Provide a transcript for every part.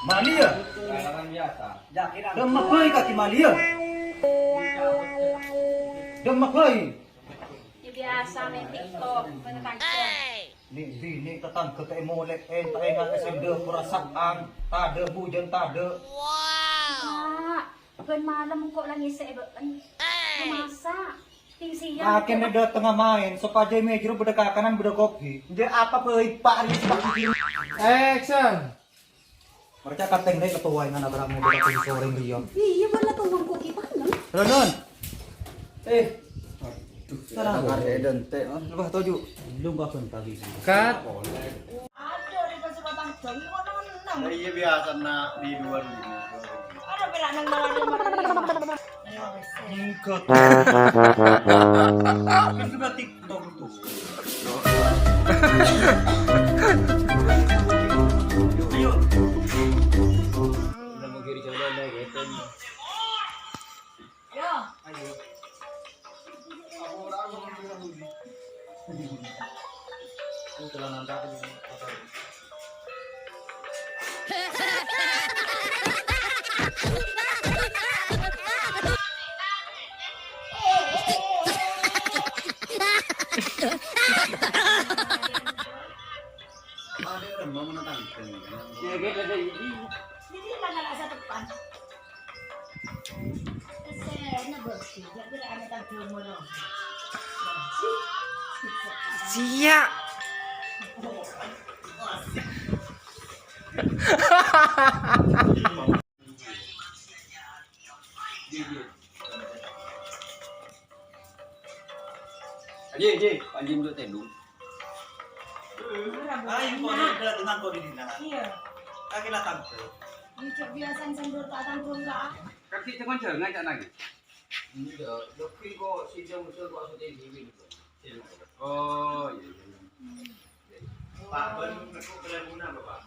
Malia. Orang biasa. Demak bayi kaki Malia. Demak bayi. Biasa main TikTok, menetangkan. Ni tetang ke molek taengan SMD perasaan tade hujan tade. Wow. Kan malam kok lagi saya masak. Tingsi Akhirnya ada tengah main, sopaja meja beda kanan beda kopi. Dia apa bayi Pak Aris seperti ini? Action. Mereka kateng deh ketua yang anak berang beda kopi sore dia. Iya bala tuang kok gimana? Ronon. Sarang ada dente. Lebah tuju. Belum bahkan tadi. Cut. Ada di kesempatan jauh mana. Iya biasa nak di luar ini. Ada bela nang nalar. Ingkot. Kan sudah TikTok tuh. Ayo. Udah mau kiri jalan dah gitu. Yo. Ayo. Telah nanti aku ada orang mau menentang ya gitu ada ini Hindi lang nga sa depan. Kasi nag-boxing. Hindi lang ano tagpo mo no. Sia. Aje anjing tu tendung Ayo kau ada dengan kau di sana. Iya. Kaki lah tante. Ini biasanya sendur tak tanggung ka. kaki tekan jangan cak lagi iya lebih kok sidang usul kok sudah ini oh iya Pak Ben aku berebuna Bapak.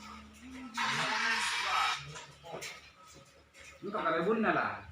Lu tak berebuna lah.